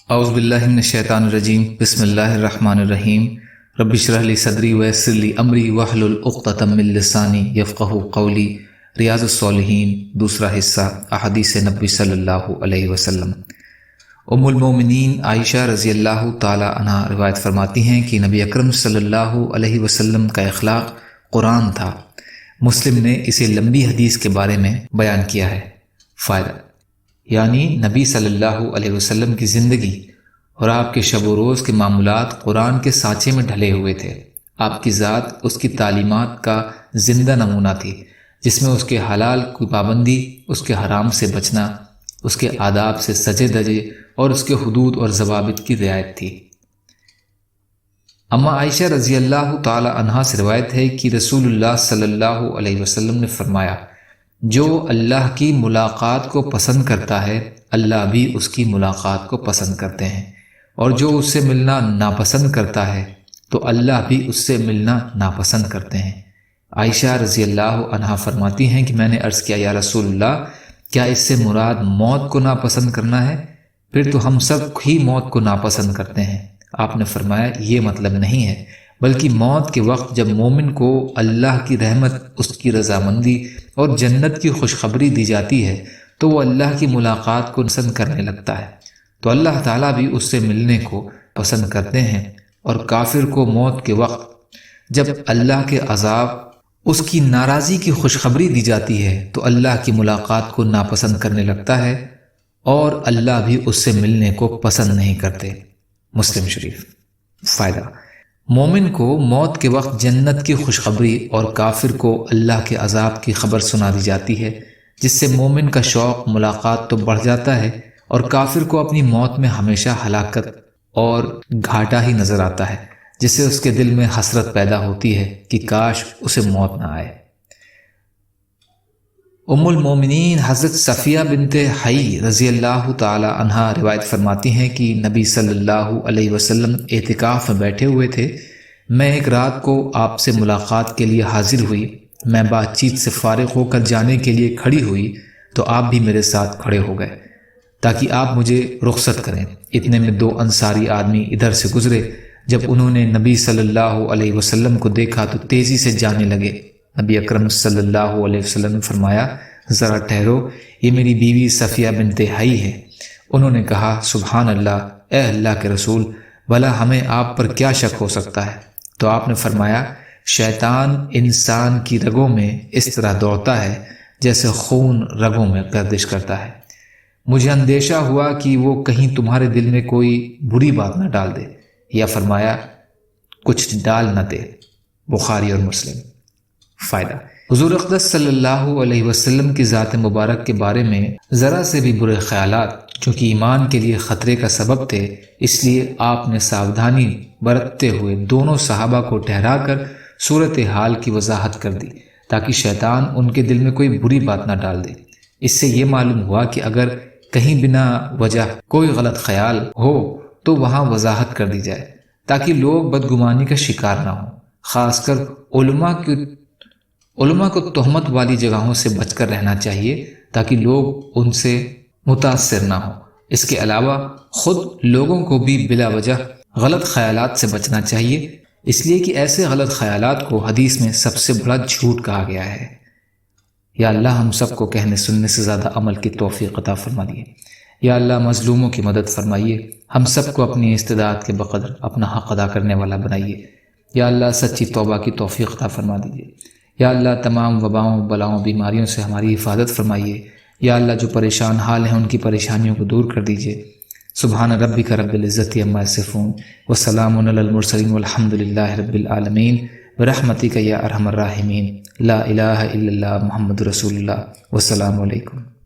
اعوذ باللہ من الشیطان الرجیم بسم اللہ الرحمن الرحیم رب اشرح لی صدری ویسر لی امری واحلل عقدۃ من لسانی یفقہوا قولی۔ ریاض الصالحین دوسرا حصہ، احادیث نبی صلی اللہ علیہ وسلم۔ ام المومنین عائشہ رضی اللہ تعالی عنہا روایت فرماتی ہیں کہ نبی اکرم صلی اللہ علیہ وسلم کا اخلاق قرآن تھا۔ مسلم نے اسے لمبی حدیث کے بارے میں بیان کیا ہے۔ فائدہ، یعنی نبی صلی اللہ علیہ وسلم کی زندگی اور آپ کے شب و روز کے معاملات قرآن کے سانچے میں ڈھلے ہوئے تھے۔ آپ کی ذات اس کی تعلیمات کا زندہ نمونہ تھی، جس میں اس کے حلال کی پابندی، اس کے حرام سے بچنا، اس کے آداب سے سجے دجے اور اس کے حدود اور ضوابط کی رعایت تھی۔ اما عائشہ رضی اللہ تعالی عنہا سے روایت ہے کہ رسول اللہ صلی اللہ علیہ وسلم نے فرمایا، جو اللہ کی ملاقات کو پسند کرتا ہے اللہ بھی اس کی ملاقات کو پسند کرتے ہیں، اور جو اس سے ملنا ناپسند کرتا ہے تو اللہ بھی اس سے ملنا ناپسند کرتے ہیں۔ عائشہ رضی اللہ عنہا فرماتی ہیں کہ میں نے عرض کیا، یا رسول اللہ، کیا اس سے مراد موت کو ناپسند کرنا ہے؟ پھر تو ہم سب ہی موت کو ناپسند کرتے ہیں۔ آپ نے فرمایا، یہ مطلب نہیں ہے، بلکہ موت کے وقت جب مومن کو اللہ کی رحمت، اس کی رضامندی اور جنت کی خوشخبری دی جاتی ہے تو وہ اللہ کی ملاقات کو پسند کرنے لگتا ہے، تو اللہ تعالیٰ بھی اس سے ملنے کو پسند کرتے ہیں۔ اور کافر کو موت کے وقت جب اللہ کے عذاب، اس کی ناراضی کی خوشخبری دی جاتی ہے تو اللہ کی ملاقات کو ناپسند کرنے لگتا ہے، اور اللہ بھی اس سے ملنے کو پسند نہیں کرتے۔ مسلم شریف۔ فائدہ، مومن کو موت کے وقت جنت کی خوشخبری اور کافر کو اللہ کے عذاب کی خبر سنا دی جاتی ہے، جس سے مومن کا شوق ملاقات تو بڑھ جاتا ہے، اور کافر کو اپنی موت میں ہمیشہ ہلاکت اور گھاٹا ہی نظر آتا ہے، جس سے اس کے دل میں حسرت پیدا ہوتی ہے کہ کاش اسے موت نہ آئے۔ ام المومنین حضرت صفیہ بنت حی رضی اللہ تعالی عنہا روایت فرماتی ہیں کہ نبی صلی اللہ علیہ وسلم اعتکاف میں بیٹھے ہوئے تھے۔ میں ایک رات کو آپ سے ملاقات کے لیے حاضر ہوئی۔ میں بات چیت سے فارغ ہو کر جانے کے لیے کھڑی ہوئی تو آپ بھی میرے ساتھ کھڑے ہو گئے تاکہ آپ مجھے رخصت کریں۔ اتنے میں دو انصاری آدمی ادھر سے گزرے۔ جب انہوں نے نبی صلی اللہ علیہ وسلم کو دیکھا تو تیزی سے جانے لگے۔ نبی اکرم صلی اللہ علیہ وسلم نے فرمایا، ذرا ٹھہرو، یہ میری بیوی صفیہ بنت حی ہے۔ انہوں نے کہا، سبحان اللہ، اے اللہ کے رسول، بھلا ہمیں آپ پر کیا شک ہو سکتا ہے؟ تو آپ نے فرمایا، شیطان انسان کی رگوں میں اس طرح دوڑتا ہے جیسے خون رگوں میں گردش کرتا ہے۔ مجھے اندیشہ ہوا کہ وہ کہیں تمہارے دل میں کوئی بری بات نہ ڈال دے، یا فرمایا کچھ ڈال نہ دے۔ بخاری اور مسلم۔ فائدہ، حضور اقدس صلی اللہ علیہ وسلم کی ذات مبارک کے بارے میں ذرا سے بھی برے خیالات، چونکہ ایمان کے لیے خطرے کا سبب تھے، اس لیے آپ نے ساودھانی برتتے ہوئے دونوں صحابہ کو ٹھہرا کر صورتحال کی وضاحت کر دی، تاکہ شیطان ان کے دل میں کوئی بری بات نہ ڈال دے۔ اس سے یہ معلوم ہوا کہ اگر کہیں بنا وجہ کوئی غلط خیال ہو تو وہاں وضاحت کر دی جائے، تاکہ لوگ بدگمانی کا شکار نہ ہوں۔ خاص کر علماء کو تہمت والی جگہوں سے بچ کر رہنا چاہیے تاکہ لوگ ان سے متاثر نہ ہوں۔ اس کے علاوہ خود لوگوں کو بھی بلا وجہ غلط خیالات سے بچنا چاہیے، اس لیے کہ ایسے غلط خیالات کو حدیث میں سب سے بڑا جھوٹ کہا گیا ہے۔ یا اللہ ہم سب کو کہنے سننے سے زیادہ عمل کی توفیق عطا فرمائیے۔ یا اللہ مظلوموں کی مدد فرمائیے، ہم سب کو اپنی استطاعت کے بقدر اپنا حق ادا کرنے والا بنائیے۔ یا اللہ سچی توبہ کی توفیق عطا فرما دیجیے۔ یا اللہ تمام وباؤں، بلاؤں، بیماریوں سے ہماری حفاظت فرمائیے۔ یا اللہ جو پریشان حال ہیں ان کی پریشانیوں کو دور کر دیجیے۔ سبحان ربک رب العزت عما یصفون وسلام علی المرسلین والحمد للہ رب العالمین برحمتک یا ارحم الراحمین۔ لا الہ الا اللہ محمد رسول اللہ۔ والسلام علیکم۔